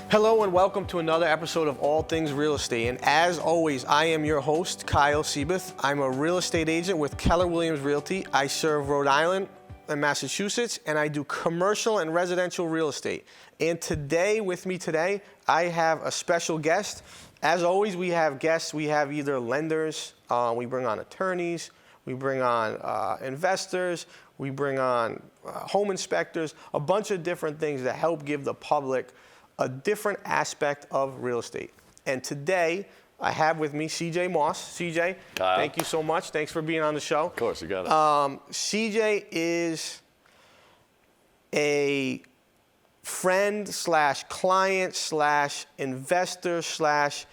Hello and welcome to another episode of All Things Real Estate. And as always, I am your host, Kyle Seyboth. I'm a real estate agent with Keller Williams Realty. I serve Rhode Island and Massachusetts, and I do commercial and residential real estate. And today, with me today, I have a special guest. As always, we have guests. We have either lenders, we bring on attorneys, we bring on investors, we bring on home inspectors, a bunch of different things that help give the public a different aspect of real estate. And today, I have with me CJ Moss. CJ, Kyle. Thank you so much. Thanks for being on the show. Of course, you got it. CJ is a friend slash client slash investor slash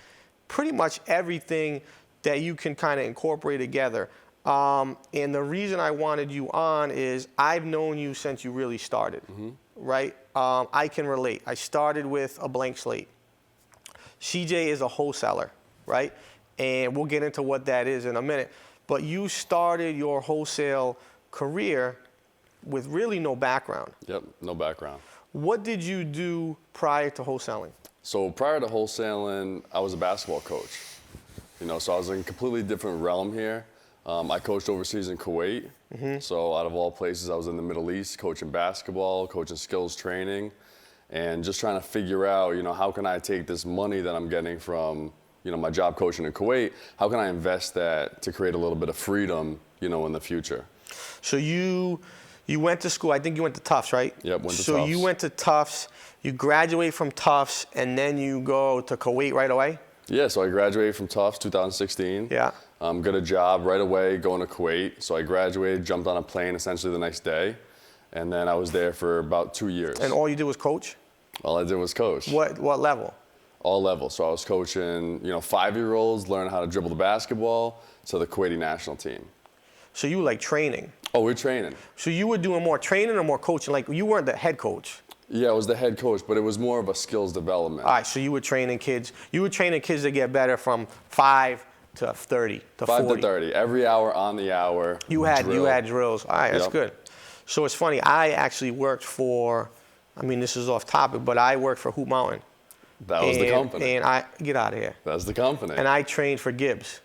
pretty much everything that you can kind of incorporate together. And the reason I wanted you on is I've known you since you really started, right? I can relate. I started with a blank slate. CJ is a wholesaler, right? And we'll get into what that is in a minute. But you started your wholesale career with really no background. Yep, no background. What did you do prior to wholesaling? So prior to wholesaling, I was a basketball coach. So I was in a completely different realm here. I coached overseas in Kuwait. So out of all places, I was in the Middle East coaching basketball, coaching skills training, and just trying to figure out, how can I take this money that I'm getting from, my job coaching in Kuwait, how can I invest that to create a little bit of freedom, in the future? So you went to school, I think you went to Tufts, right? Yep, went to Tufts. So you went to Tufts, you graduate from Tufts, and then you go to Kuwait right away? Yeah, so I graduated from Tufts 2016. Yeah. Got a job right away going to Kuwait. So I graduated, jumped on a plane essentially the next day, and then I was there for about 2 years. And all you did was coach? All I did was coach. What level? All levels. So I was coaching, 5-year-olds, learning how to dribble the basketball to the Kuwaiti national team. So you were like training? Oh, we're training. So you were doing more training or more coaching? Like you weren't the head coach? Yeah, I was the head coach, but it was more of a skills development. All right, so you were training kids. You were training kids to get better from 5 to 30 to 40. 5 to 30. Every hour on the hour. You had drills. All right, that's good. So it's funny. I actually worked for, this is off topic, but I worked for Hoop Mountain. That was the company. And I get out of here. That's the company. And I trained for Gibbs.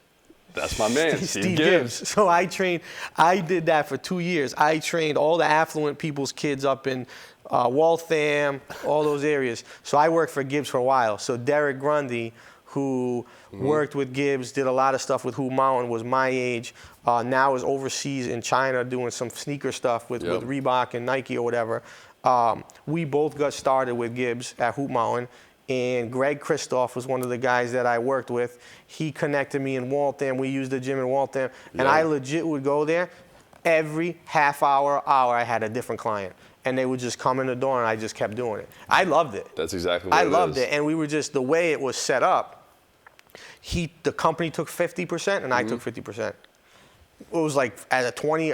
That's my man, Steve Gibbs. So I did that for 2 years. I trained all the affluent people's kids up in Waltham, all those areas. So I worked for Gibbs for a while. So Derek Grundy, who worked with Gibbs, did a lot of stuff with Hoop Mountain, was my age, now is overseas in China doing some sneaker stuff with Reebok and Nike or whatever. We both got started with Gibbs at Hoop Mountain. And Greg Christoph was one of the guys that I worked with. He connected me in Waltham. We used the gym in Waltham. And I legit would go there. Every half hour, I had a different client. And they would just come in the door and I just kept doing it. I loved it. That's exactly what it is. I loved it. And we were just, the way it was set up, the company took 50% and I took 50%. It was like, I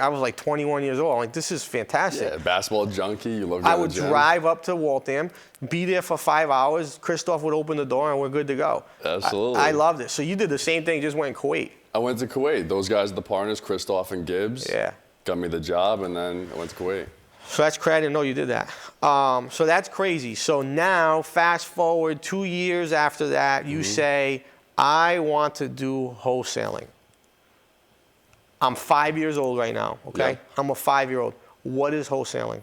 was like 21 years old. I'm like, this is fantastic. Yeah, basketball junkie, you love going I would to the gym. drive up to Waltham, be there for 5 hours. Christoph would open the door and we're good to go. Absolutely. I loved it. So you did the same thing, just went in Kuwait. I went to Kuwait. Those guys are the partners, Christoph and Gibbs. Yeah. Got me the job, and then I went to Kuwait. So that's crazy. I didn't know you did that. So that's crazy. So now, fast forward 2 years after that, you say, I want to do wholesaling. I'm 5 years old right now, okay? Yep. I'm a 5-year-old. What is wholesaling?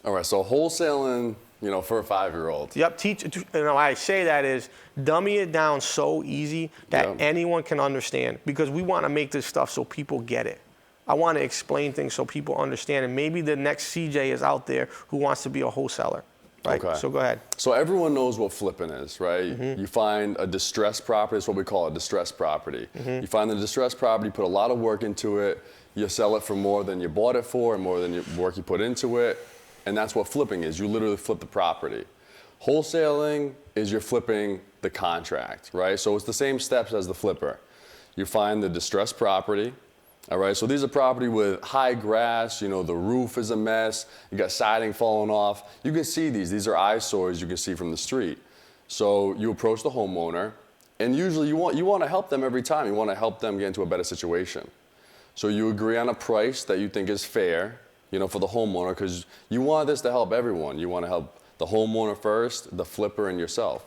All right, so wholesaling, for a 5-year-old. Yep, I say that is dummy it down so easy that anyone can understand, because we want to make this stuff so people get it. I want to explain things so people understand, and maybe the next CJ is out there who wants to be a wholesaler. Right? Okay. So go ahead. So everyone knows what flipping is, right? You find a distressed property. That's what we call a distressed property. You find the distressed property, put a lot of work into it. You sell it for more than you bought it for and more than the work you put into it. And that's what flipping is. You literally flip the property. Wholesaling is you're flipping the contract, right? So it's the same steps as the flipper. You find the distressed property. All right, so these are property with high grass, the roof is a mess, you got siding falling off. You can see these are eyesores you can see from the street. So you approach the homeowner, and usually you want to help them every time. You want to help them get into a better situation. So you agree on a price that you think is fair, for the homeowner, because you want this to help everyone. You want to help the homeowner first, the flipper, and yourself.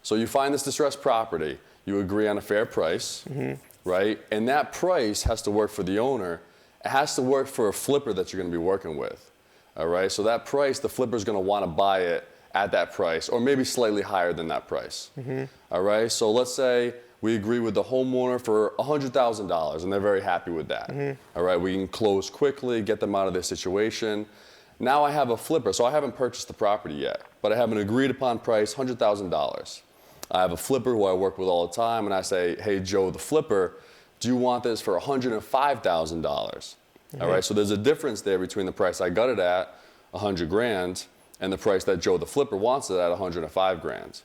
So you find this distressed property, you agree on a fair price, right? And that price has to work for the owner. It has to work for a flipper that you're going to be working with, all right? So that price, the flipper's going to want to buy it at that price, or maybe slightly higher than that price, all right? So let's say we agree with the homeowner for $100,000, and they're very happy with that, all right? We can close quickly, get them out of their situation. Now I have a flipper, so I haven't purchased the property yet, but I have an agreed upon price, $100,000. I have a flipper who I work with all the time, and I say, hey, Joe, the flipper, do you want this for $105,000? All right, so there's a difference there between the price I got it at, 100 grand, and the price that Joe, the flipper, wants it at 105 grand,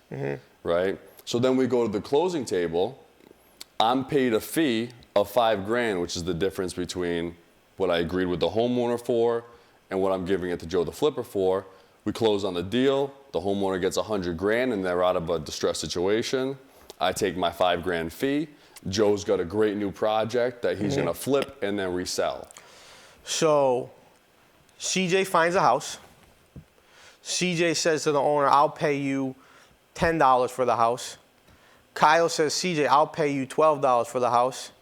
right? So then we go to the closing table. I'm paid a fee of 5 grand, which is the difference between what I agreed with the homeowner for and what I'm giving it to Joe, the flipper, for. We close on the deal. The homeowner gets 100 grand and they're out of a distressed situation. I take my 5 grand fee. Joe's got a great new project that he's gonna flip and then resell. So CJ finds a house. CJ says to the owner, I'll pay you $10 for the house. Kyle says, CJ, I'll pay you $12 for the house.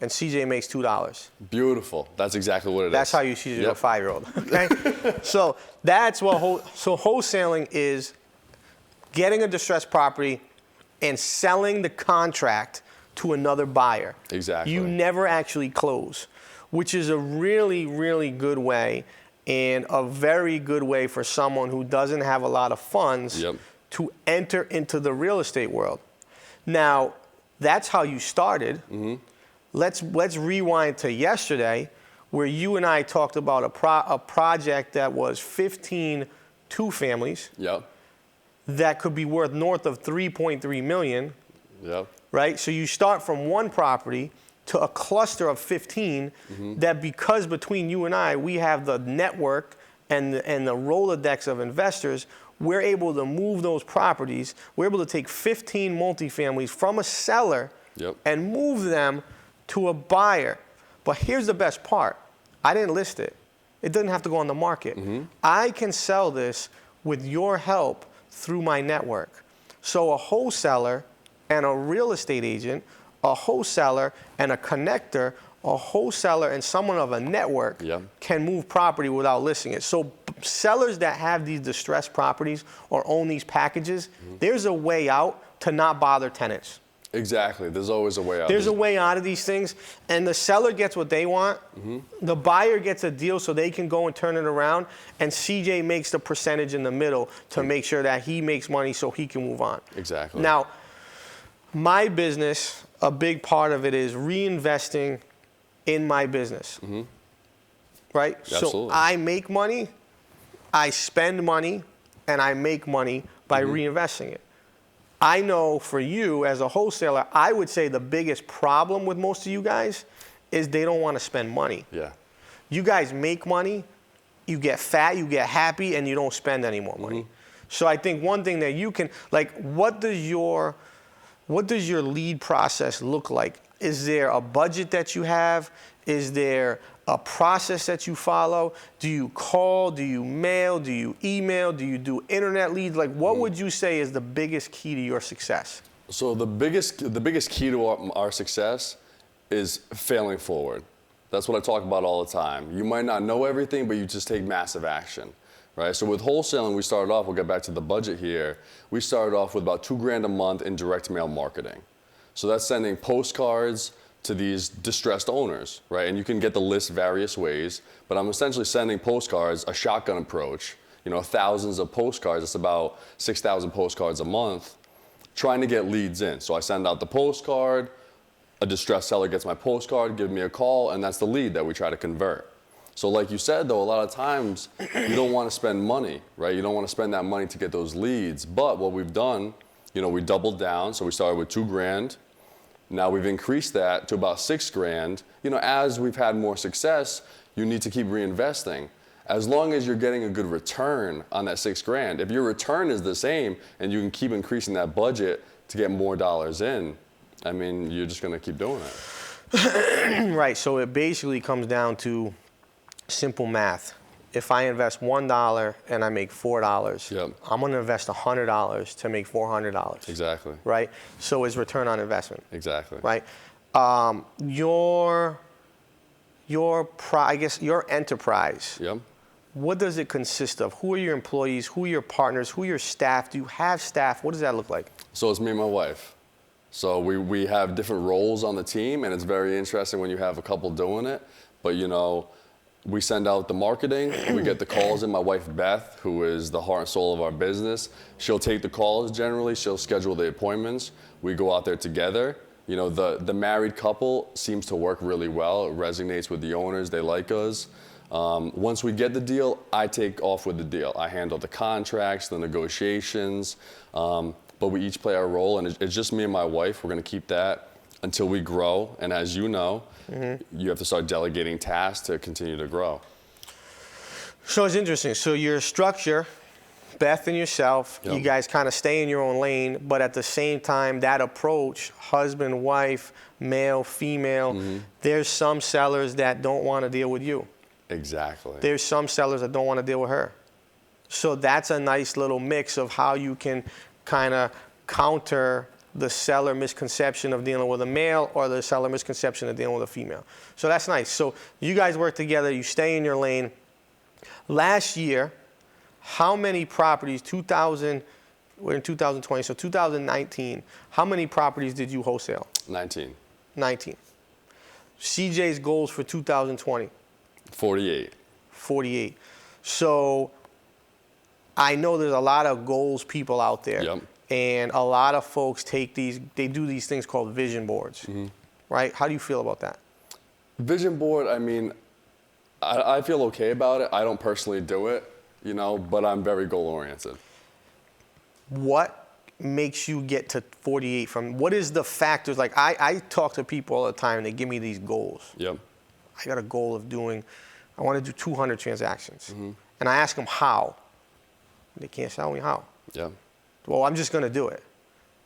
And CJ makes $2. Beautiful. That's exactly what it is. That's how you see a 5-year-old. Okay? So that's what wholesaling is: getting a distressed property and selling the contract to another buyer. Exactly. You never actually close, which is a really, really good way, and a very good way for someone who doesn't have a lot of funds to enter into the real estate world. Now, that's how you started. Let's rewind to yesterday, where you and I talked about a project that was 15 two-families that could be worth north of 3.3 million. Right? So you start from one property to a cluster of 15 that, because between you and I, we have the network and the Rolodex of investors, we're able to move those properties. We're able to take 15 multifamilies from a seller and move them to a buyer. But here's the best part. I didn't list it. It doesn't have to go on the market. I can sell this with your help through my network. So a wholesaler and a real estate agent, a wholesaler and a connector, a wholesaler and someone of a network can move property without listing it. So sellers that have these distressed properties or own these packages, there's a way out to not bother tenants. Exactly. There's always a way out. There's a way out of these things, and the seller gets what they want. The buyer gets a deal so they can go and turn it around, and CJ makes the percentage in the middle to make sure that he makes money so he can move on. Exactly. Now, my business, a big part of it is reinvesting in my business. Right? Absolutely. So I make money, I spend money, and I make money by reinvesting it. I know for you as a wholesaler, I would say the biggest problem with most of you guys is they don't want to spend money. You guys make money, you get fat, you get happy, and you don't spend any more money. So I think one thing that you can, like, what does your lead process look like? Is there a budget that you have? Is there a process that you follow? Do you call? Do you mail? Do you email? Do you do internet leads? Like, what would you say is the biggest key to your success? So the biggest key to our success is failing forward. That's what I talk about all the time. You might not know everything, but you just take massive action, right? So with wholesaling, we started off, we'll get back to the budget here. We started off with about $2 grand a month in direct mail marketing. So that's sending postcards to these distressed owners, right? And you can get the list various ways, but I'm essentially sending postcards, a shotgun approach, thousands of postcards. It's about 6,000 postcards a month, trying to get leads in. So I send out the postcard, a distressed seller gets my postcard, give me a call, and that's the lead that we try to convert. So like you said, though, a lot of times you don't want to spend money, right? You don't want to spend that money to get those leads. But what we've done, we doubled down. So we started with $2 grand. Now we've increased that to about $6 grand. As we've had more success, you need to keep reinvesting. As long as you're getting a good return on that $6 grand, if your return is the same and you can keep increasing that budget to get more dollars in, I mean, you're just going to keep doing it. Right. So it basically comes down to simple math. if I invest $1 and I make $4, Yep. I'm going to invest $100 to make $400. Exactly. Right? So it's return on investment. Exactly. Right? I guess your enterprise. Yep. What does it consist of? Who are your employees? Who are your partners? Who are your staff? Do you have staff? What does that look like? So it's me and my wife. So we have different roles on the team, and it's very interesting when you have a couple doing it. But you know, we send out the marketing, we get the calls in. My wife Beth, who is the heart and soul of our business, she'll take the calls generally. She'll schedule the appointments. We go out there together. You know, the married couple seems to work really well. It resonates with the owners. They like us. Once we get the deal, I take off with the deal. I handle the contracts, the negotiations, but we each play our role, and it's just me and my wife. We're going to keep that until we grow, and as you know, you have to start delegating tasks to continue to grow. So it's interesting. So your structure, Beth and yourself, Yep. you guys kind of stay in your own lane, but at the same time, that approach, husband, wife, male, female, there's some sellers that don't want to deal with you. Exactly. There's some sellers that don't want to deal with her. So that's a nice little mix of how you can kind of counter the seller misconception of dealing with a male or the seller misconception of dealing with a female. So that's nice. So you guys work together, you stay in your lane. Last year, how many properties, we're in 2020, so 2019, how many properties did you wholesale? 19. 19. CJ's goals for 2020? 48. 48. So I know there's a lot of goals people out there. Yep. And a lot of folks they do these things called vision boards, right? How do you feel about that? Vision board, I mean, I feel okay about it. I don't personally do it, you know, but I'm very goal oriented. What makes you get to 48 what is the factors? Like I talk to people all the time and they give me these goals. Yep. I got a goal of I want to do 200 transactions. And I ask them how. They can't tell me how. Yep. Well, I'm just going to do it.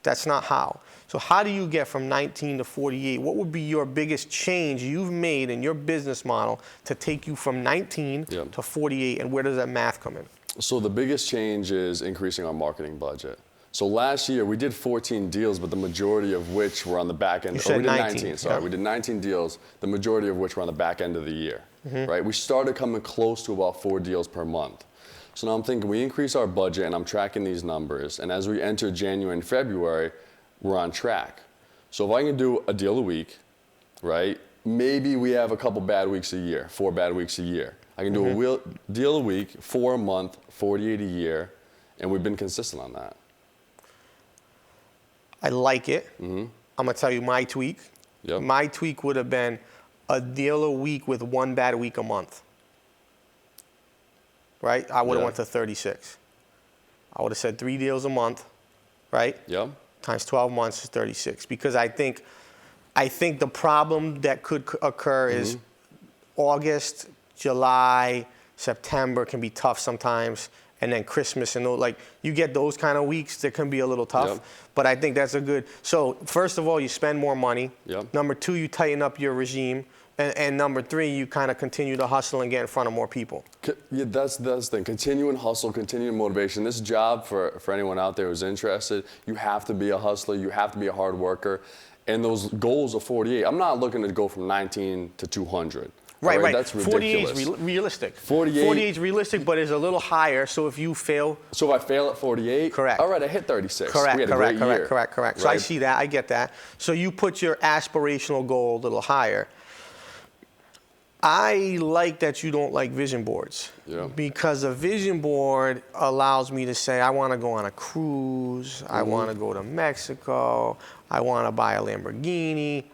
That's not how. So how do you get from 19 to 48? What would be your biggest change you've made in your business model to take you from 19 Yep. to 48, and where does that math come in? So the biggest change is increasing our marketing budget. So last year we did 14 deals, but the majority of which were on the back end. You said we did 19. Sorry, Yeah. we did 19 deals, the majority of which were on the back end of the year, right? We started coming close to about 4 deals per month. So now I'm thinking we increase our budget, and I'm tracking these numbers. And as we enter January and February, we're on track. So if I can do a deal a week, right? Maybe we have a couple bad weeks a year, 4 bad weeks a year. I can do a deal a week, 4 a month, 48 a year, and we've been consistent on that. I like it. I'm going to tell you my tweak. Yep. My tweak would have been a deal a week with 1 bad week a month. Right? I would have Yeah. went to 36. I would have said 3 deals a month, right? Yep. Times 12 months is 36. Because I think the problem that could occur is August, July, September can be tough sometimes, and then Christmas and like you get those kind of weeks that can be a little tough. Yep. But I think that's a good. So first of all, you spend more money. Yep. Number 2, you tighten up your regime. And number 3, you kind of continue to hustle and get in front of more people. Yeah, that's the thing. Continuing hustle, continuing motivation. This job, for anyone out there who's interested, you have to be a hustler. You have to be a hard worker. And those goals of 48, I'm not looking to go from 19 to 200. Right. That's ridiculous. 48 is realistic. 48 48 is realistic, but it's a little higher. So if you fail. So if I fail at 48, Correct. All right, I hit 36. Correct. We had a great year. So I Right? see that. I get that. So you put your aspirational goal a little higher. I like that you don't like vision boards. Yeah. Because a vision board allows me to say, I want to go on a cruise. I want to go to Mexico. I want to buy a Lamborghini.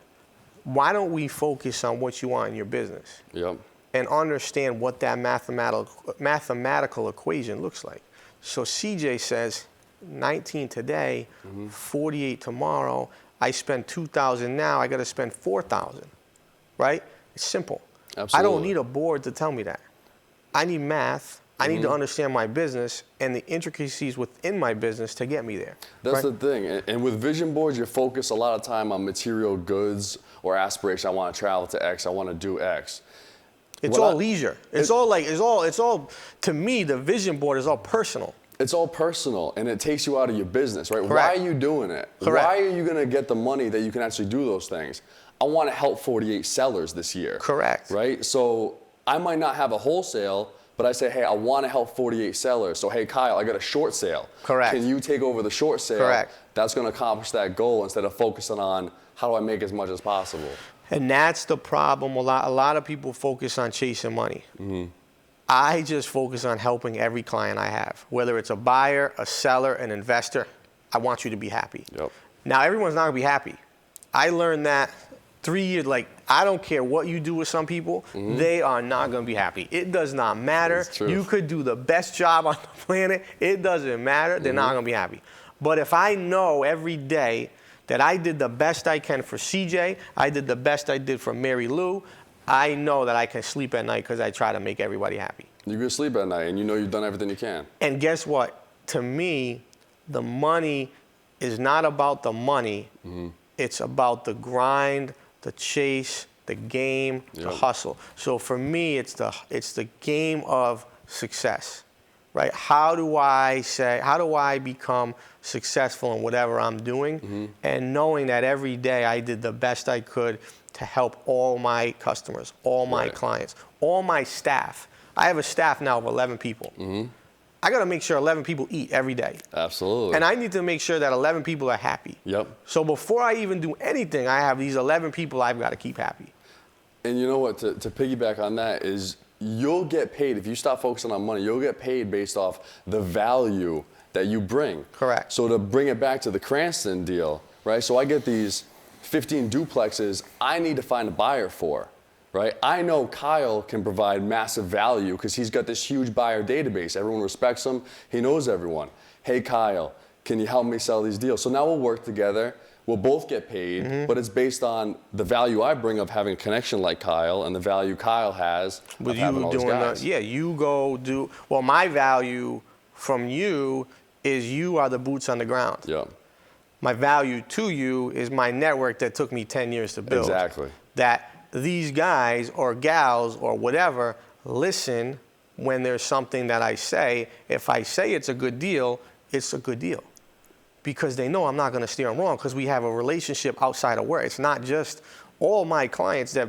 Why don't we focus on what you want in your business? Yep. And understand what that mathematical equation looks like. So CJ says, 19 today, 48 tomorrow. I spend 2,000 now. I got to spend 4,000, right? It's simple. Absolutely. I don't need a board to tell me that. I need math. I need to understand my business and the intricacies within my business to get me there. That's right? the thing. And with vision boards, you focus a lot of time on material goods or aspiration. I want to travel to X. I want to do X. It's all leisure. It's all to me, the vision board is all personal. It's all personal, and it takes you out of your business, right? Correct. Why are you doing it? Correct. Why are you going to get the money that you can actually do those things? I want to help 48 sellers this year. Correct. Right? So I might not have a wholesale, but I say, hey, I want to help 48 sellers. So, hey, Kyle, I got a short sale. Correct. Can you take over the short sale? Correct. That's going to accomplish that goal instead of focusing on how do I make as much as possible. And that's the problem. A lot of people focus on chasing money. I just focus on helping every client I have, whether it's a buyer, a seller, an investor. I want you to be happy. Yep. Now, everyone's not going to be happy. I learned that 3 years, I don't care what you do with some people, they are not going to be happy. It does not matter. You could do the best job on the planet. It doesn't matter. They're not going to be happy. But if I know every day that I did the best I can for CJ, I did the best I did for Mary Lou, I know that I can sleep at night because I try to make everybody happy. You can sleep at night, and you know you've done everything you can. And guess what? To me, the money is not about the money. It's about the grind, the chase, the game, the hustle. So for me, it's the game of success, right? How do I become successful in whatever I'm doing? And knowing that every day I did the best I could to help all my customers, all my clients, all my staff. I have a staff now of 11 people. I got to make sure 11 people eat every day. Absolutely. And I need to make sure that 11 people are happy. Yep. So before I even do anything, I have these 11 people I've got to keep happy. And you know what, to piggyback on that is you'll get paid, if you stop focusing on money, you'll get paid based off the value that you bring. Correct. So to bring it back to the Cranston deal, right? So I get these 15 duplexes I need to find a buyer for, right? I know Kyle can provide massive value because he's got this huge buyer database. Everyone respects him. He knows everyone. Hey, Kyle, can you help me sell these deals? So now we'll work together. We'll both get paid, but it's based on the value I bring of having a connection like Kyle and the value Kyle has of having all these guys. You go do, well, my value from you is you are the boots on the ground. Yeah. My value to you is my network that took me 10 years to build. Exactly. That these guys or gals or whatever listen when there's something that I say. If I say it's a good deal, it's a good deal. Because they know I'm not going to steer them wrong because we have a relationship outside of work. It's not just all my clients that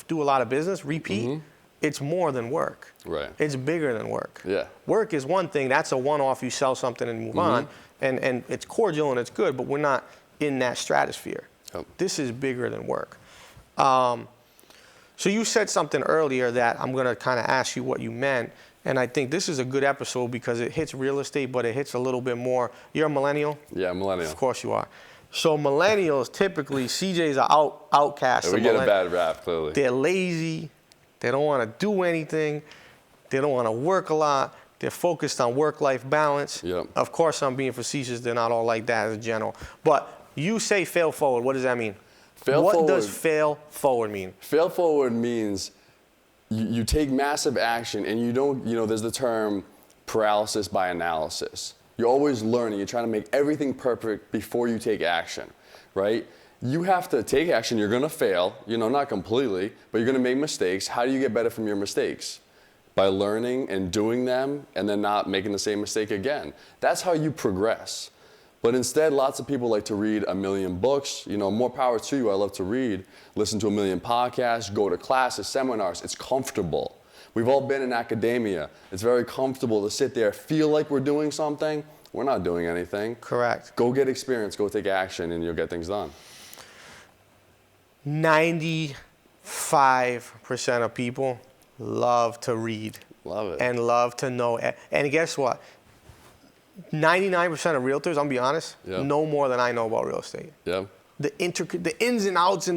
do a lot of business, repeat. It's more than work. Right. It's bigger than work. Yeah. Work is one thing. That's a one-off. You sell something and move on. And it's cordial and it's good, but we're not in that stratosphere. Yep. This is bigger than work. So you said something earlier that I'm going to kind of ask you what you meant. And I think this is a good episode because it hits real estate, but it hits a little bit more. You're a millennial? Yeah, millennial. Of course you are. So millennials, typically, CJ's an outcast. Yeah, we get a bad rap, clearly. They're lazy. They don't want to do anything. They don't want to work a lot. They're focused on work-life balance. Yep. Of course, I'm being facetious. They're not all like that as a general. But you say fail forward. What does that mean? What does fail forward mean? Fail forward means you take massive action and you don't, there's the term paralysis by analysis. You're always learning. You're trying to make everything perfect before you take action, right? You have to take action. You're going to fail, not completely, but you're going to make mistakes. How do you get better from your mistakes? By learning and doing them and then not making the same mistake again. That's how you progress. But instead, lots of people like to read a million books. More power to you. I love to read, listen to a million podcasts, go to classes, seminars. It's comfortable. We've all been in academia. It's very comfortable to sit there, feel like we're doing something. We're not doing anything. Correct. Go get experience, go take action, and you'll get things done. 95% of people love to read. Love it. And love to know. And guess what? 99% of realtors, I'm gonna be honest, know more than I know about real estate. Yeah. The ins and outs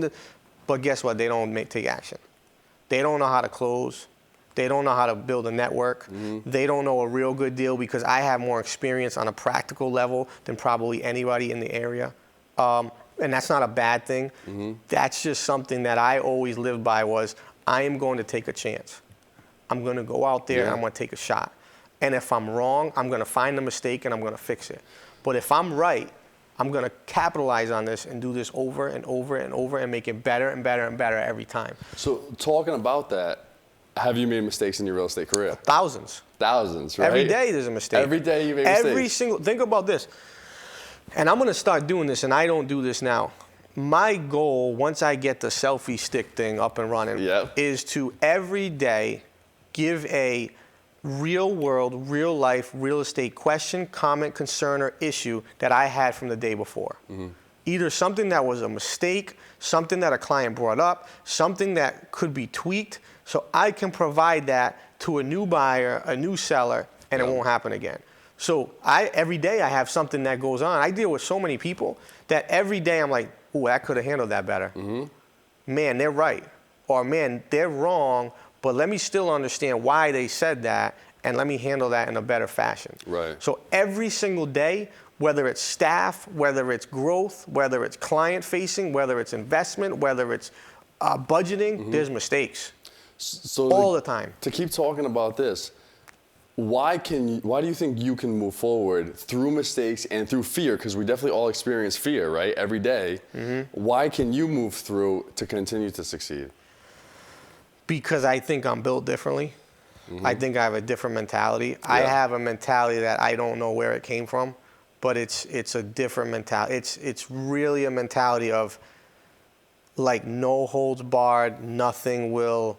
but guess what? They don't take action. They don't know how to close. They don't know how to build a network. They don't know a real good deal because I have more experience on a practical level than probably anybody in the area. And that's not a bad thing. That's just something that I always lived by was I am going to take a chance. I'm going to go out there and I'm going to take a shot. And if I'm wrong, I'm going to find the mistake and I'm going to fix it. But if I'm right, I'm going to capitalize on this and do this over and over and over and make it better and better and better every time. So talking about that, Have you made mistakes in your real estate career? Thousands. Thousands, right? Every day there's a mistake. Every day you make mistakes. Think about this. And I'm gonna start doing this, and I don't do this now. My goal, once I get the selfie stick thing up and running, is to every day give a real world, real life, real estate question, comment, concern, or issue that I had from the day before. Either something that was a mistake, something that a client brought up, something that could be tweaked, so I can provide that to a new buyer, a new seller, and it won't happen again. So every day I have something that goes on. I deal with so many people that every day I'm like, ooh, I could have handled that better. Man, they're right. Or man, they're wrong, but let me still understand why they said that, and let me handle that in a better fashion. Right. So every single day, whether it's staff, whether it's growth, whether it's client facing, whether it's investment, whether it's budgeting, there's mistakes. So all the time. To keep talking about this, why do you think you can move forward through mistakes and through fear? Because we definitely all experience fear, right? Every day. Why can you move through to continue to succeed? Because I think I'm built differently. I think I have a different mentality. I have a mentality that I don't know where it came from, but it's a different mentality. It's really a mentality of like no holds barred, nothing will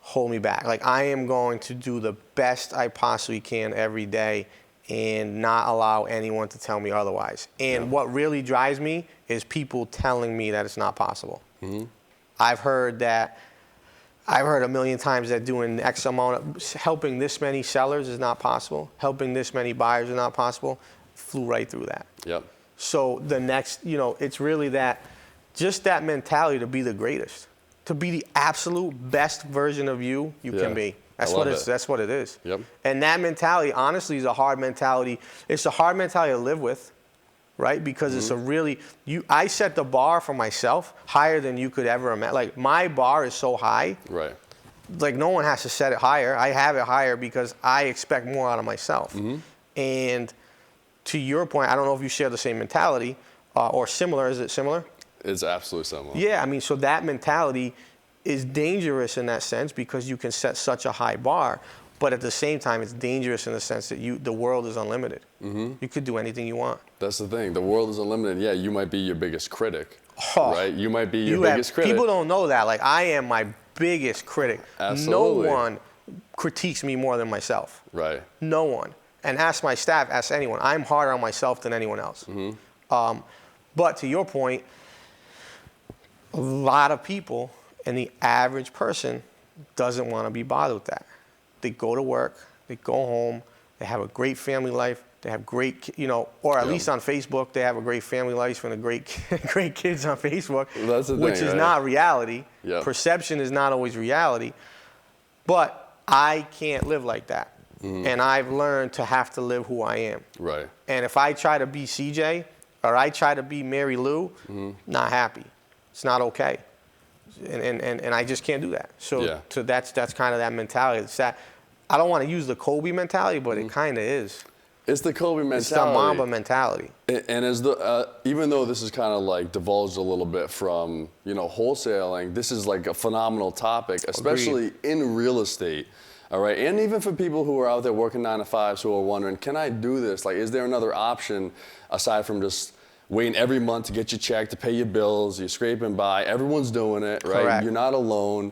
hold me back. Like I am going to do the best I possibly can every day and not allow anyone to tell me otherwise. And what really drives me is people telling me that it's not possible. I've heard a million times that doing X amount of, helping this many sellers is not possible, helping this many buyers is not possible. Flew right through that. So the next, it's really just that mentality to be the greatest, to be the absolute best version of you can be. That's what it is. And that mentality, honestly, is a hard mentality. It's a hard mentality to live with, right? Because it's a really, I set the bar for myself higher than you could ever imagine. Like my bar is so high. Right. Like no one has to set it higher. I have it higher because I expect more out of myself. And to your point, I don't know if you share the same mentality or similar. Is it similar? It's absolutely similar. Yeah, I mean, so that mentality is dangerous in that sense because you can set such a high bar, but at the same time, it's dangerous in the sense that the world is unlimited. You could do anything you want. That's the thing. The world is unlimited. Yeah, you might be your biggest critic, right? You might be your biggest critic. People don't know that. Like, I am my biggest critic. Absolutely. No one critiques me more than myself. Right. No one. And ask my staff, ask anyone. I'm harder on myself than anyone else. But to your point, a lot of people and the average person doesn't want to be bothered with that. They go to work, they go home, they have a great family life, they have great, or at least on Facebook, they have a great family life and a great kids on Facebook, which is not reality. Perception is not always reality. But I can't live like that. And I've learned to have to live who I am. Right. And if I try to be CJ or I try to be Mary Lou, not happy. It's not okay. And I just can't do that. So that's kind of that mentality. It's that, I don't want to use the Kobe mentality, but it kind of is. It's the Kobe mentality. It's the Mamba mentality. And as even though this is kind of like divulged a little bit from wholesaling, this is like a phenomenal topic, especially in real estate. All right, and even for people who are out there working 9 to 5s who are wondering, can I do this? Like, is there another option aside from just waiting every month to get your check, to pay your bills, you're scraping by, everyone's doing it, right? Correct. You're not alone.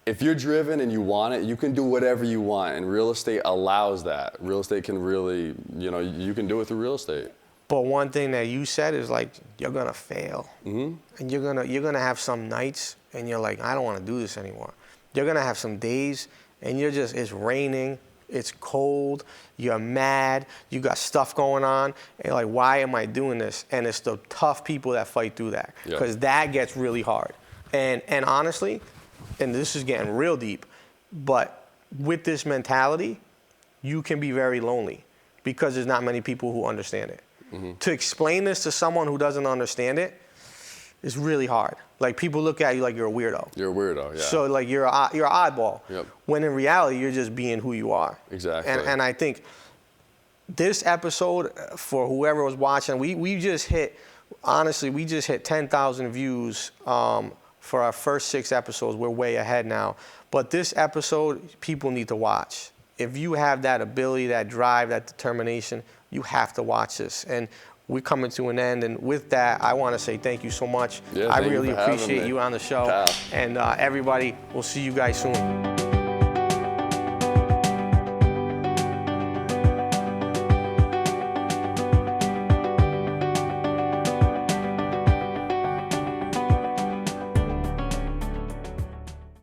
If you're driven and you want it, you can do whatever you want, and real estate allows that. Real estate can really, you can do it through real estate. But one thing that you said is like, you're gonna fail. And you're gonna have some nights and you're like, I don't wanna do this anymore. You're gonna have some days and it's raining, it's cold, you're mad, you got stuff going on, and you're like, why am I doing this? And it's the tough people that fight through that, because that gets really hard. And honestly, and this is getting real deep, but with this mentality, you can be very lonely because there's not many people who understand it. To explain this to someone who doesn't understand it is really hard. Like, people look at you like you're a weirdo. You're a weirdo, yeah. So like you're an oddball. When in reality, you're just being who you are. Exactly. And I think this episode, for whoever was watching, we just hit 10,000 views for our first 6 episodes. We're way ahead now. But this episode, people need to watch. If you have that ability, that drive, that determination, you have to watch this. And we're coming to an end. And with that, I want to say thank you so much. Yeah, I thank you really for having appreciate me. you on the show. Pal. And everybody, we'll see you guys soon.